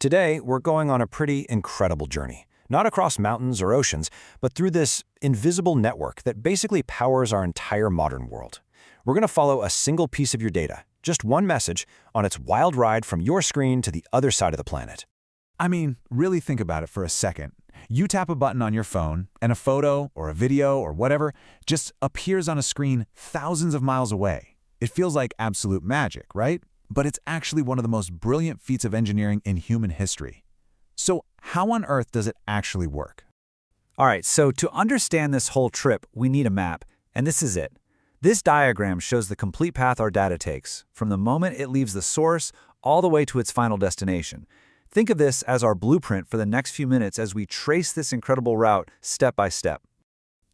Today, we're going on a pretty incredible journey. Not across mountains or oceans, but through this invisible network that basically powers our entire modern world. We're going to follow a single piece of your data, just one message, on its wild ride from your screen to the other side of the planet. I mean, really think about it for a second. You tap a button on your phone, and a photo or a video or whatever just appears on a screen thousands of miles away. It feels like absolute magic, right? But it's actually one of the most brilliant feats of engineering in human history. So how on earth does it actually work? All right, so to understand this whole trip, we need a map, and this is it. This diagram shows the complete path our data takes, from the moment it leaves the source all the way to its final destination. Think of this as our blueprint for the next few minutes as we trace this incredible route step by step.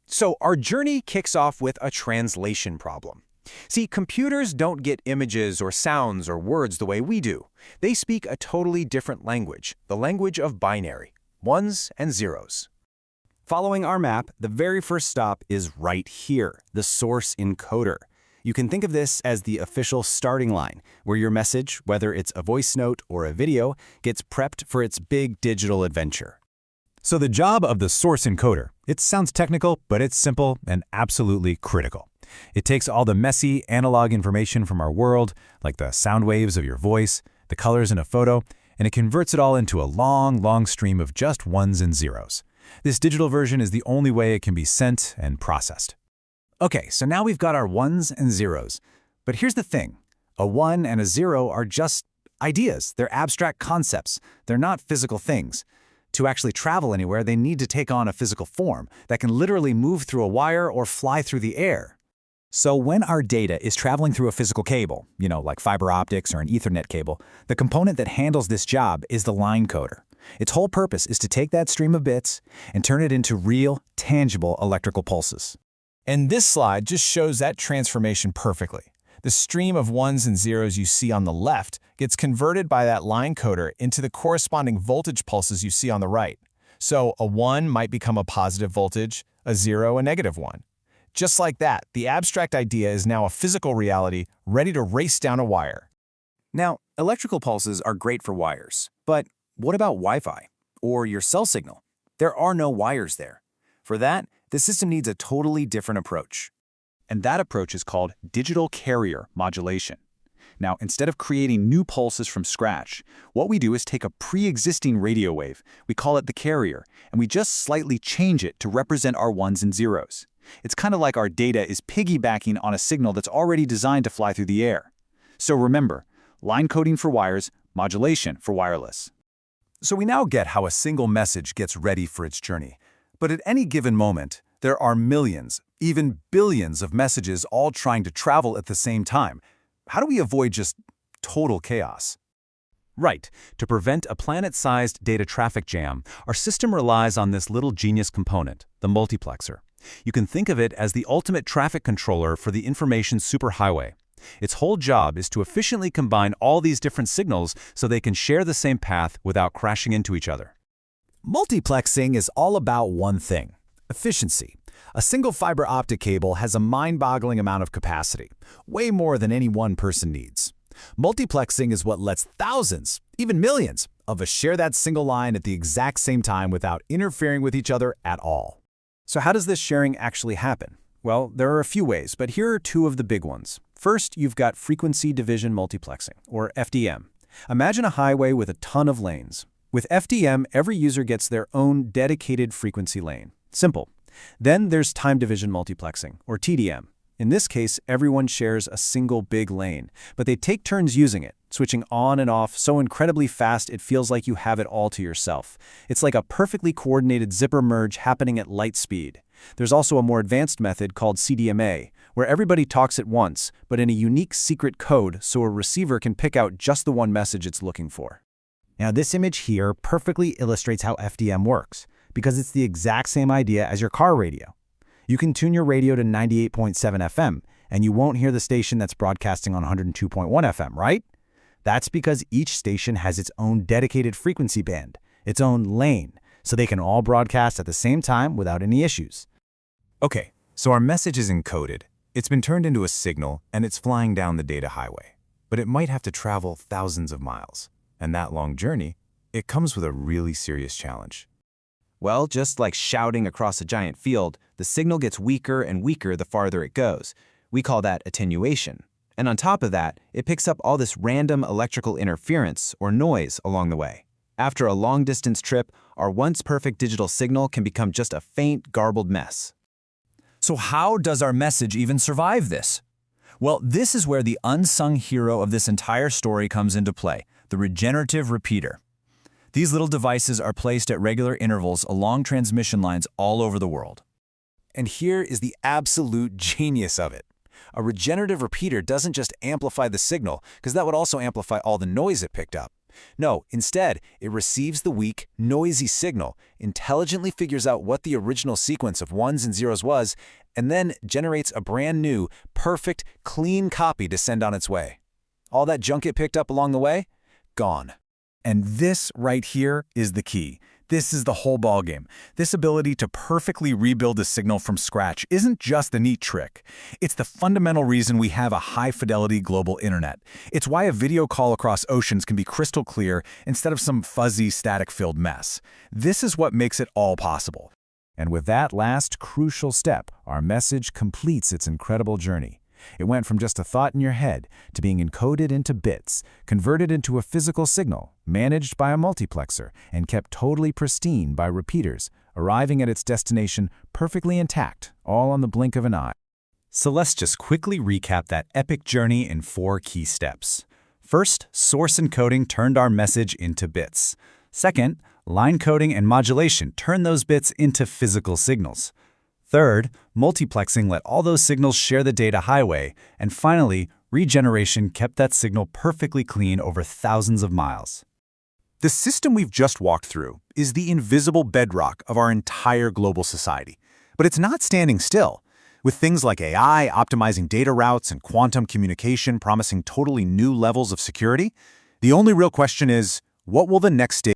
So our journey kicks off with a translation problem. See, computers don't get images or sounds or words the way we do. They speak a totally different language, the language of binary, ones and zeros. Following our map, the very first stop is right here, the source encoder. You can think of this as the official starting line, where your message, whether it's a voice note or a video, gets prepped for its big digital adventure. So the job of the source encoder, it sounds technical, but it's simple and absolutely critical. It takes all the messy analog information from our world, like the sound waves of your voice, the colors in a photo, and it converts it all into a long stream of just ones and zeros. This digital version is the only way it can be sent and processed. Okay, so now we've got our ones and zeros. But here's the thing. A 1 and a 0 are just ideas. They're abstract concepts. They're not physical things. To actually travel anywhere, they need to take on a physical form that can literally move through a wire or fly through the air. So when our data is traveling through a physical cable, like fiber optics or an Ethernet cable, the component that handles this job is the line coder. Its whole purpose is to take that stream of bits and turn it into real, tangible electrical pulses. And this slide just shows that transformation perfectly. The stream of ones and zeros you see on the left gets converted by that line coder into the corresponding voltage pulses you see on the right. So a 1 might become a positive voltage, a 0 a negative 1. Just like that, the abstract idea is now a physical reality ready to race down a wire. Now, electrical pulses are great for wires, but what about Wi-Fi or your cell signal? There are no wires there. For that, the system needs a totally different approach. And that approach is called digital carrier modulation. Now, instead of creating new pulses from scratch, what we do is take a pre-existing radio wave, we call it the carrier, and we just slightly change it to represent our ones and zeros. It's kind of like our data is piggybacking on a signal that's already designed to fly through the air. So remember, line coding for wires, modulation for wireless. So we now get how a single message gets ready for its journey. But at any given moment, there are millions, even billions of messages all trying to travel at the same time. How do we avoid just total chaos? Right. To prevent a planet-sized data traffic jam, our system relies on this little genius component, the multiplexer. You can think of it as the ultimate traffic controller for the information superhighway. Its whole job is to efficiently combine all these different signals so they can share the same path without crashing into each other. Multiplexing is all about one thing: efficiency. A single fiber optic cable has a mind-boggling amount of capacity, way more than any one person needs. Multiplexing is what lets thousands, even millions, of us share that single line at the exact same time without interfering with each other at all. So how does this sharing actually happen? Well, there are a few ways, but here are two of the big ones. First, you've got frequency division multiplexing, or FDM. Imagine a highway with a ton of lanes. With FDM, every user gets their own dedicated frequency lane. Simple. Then there's time division multiplexing, or TDM. In this case, everyone shares a single big lane, but they take turns using it, switching on and off so incredibly fast it feels like you have it all to yourself. It's like a perfectly coordinated zipper merge happening at light speed. There's also a more advanced method called CDMA, where everybody talks at once, but in a unique secret code so a receiver can pick out just the one message it's looking for. Now, this image here perfectly illustrates how FDM works, because it's the exact same idea as your car radio. You can tune your radio to 98.7 FM, and you won't hear the station that's broadcasting on 102.1 FM, right? That's because each station has its own dedicated frequency band, its own lane, so they can all broadcast at the same time without any issues. Okay, so our message is encoded. It's been turned into a signal, and it's flying down the data highway. But it might have to travel thousands of miles. And that long journey, it comes with a really serious challenge. Well, just like shouting across a giant field, the signal gets weaker and weaker the farther it goes. We call that attenuation. And on top of that, it picks up all this random electrical interference or noise along the way. After a long-distance trip, our once perfect digital signal can become just a faint, garbled mess. So how does our message even survive this? Well, this is where the unsung hero of this entire story comes into play, the regenerative repeater. These little devices are placed at regular intervals along transmission lines all over the world. And here is the absolute genius of it. A regenerative repeater doesn't just amplify the signal, because that would also amplify all the noise it picked up. No, instead, it receives the weak, noisy signal, intelligently figures out what the original sequence of ones and zeros was, and then generates a brand new, perfect, clean copy to send on its way. All that junk it picked up along the way? Gone. And this right here is the key. This is the whole ballgame. This ability to perfectly rebuild a signal from scratch isn't just a neat trick. It's the fundamental reason we have a high-fidelity global internet. It's why a video call across oceans can be crystal clear instead of some fuzzy, static-filled mess. This is what makes it all possible. And with that last crucial step, our message completes its incredible journey. It went from just a thought in your head to being encoded into bits, converted into a physical signal, managed by a multiplexer, and kept totally pristine by repeaters, arriving at its destination perfectly intact, all on the blink of an eye. So let's just quickly recap that epic journey in 4 key steps. First, source encoding turned our message into bits. Second, line coding and modulation turned those bits into physical signals. Third, multiplexing let all those signals share the data highway. And finally, regeneration kept that signal perfectly clean over thousands of miles. The system we've just walked through is the invisible bedrock of our entire global society. But it's not standing still. With things like AI optimizing data routes and quantum communication promising totally new levels of security, the only real question is, what will the next stage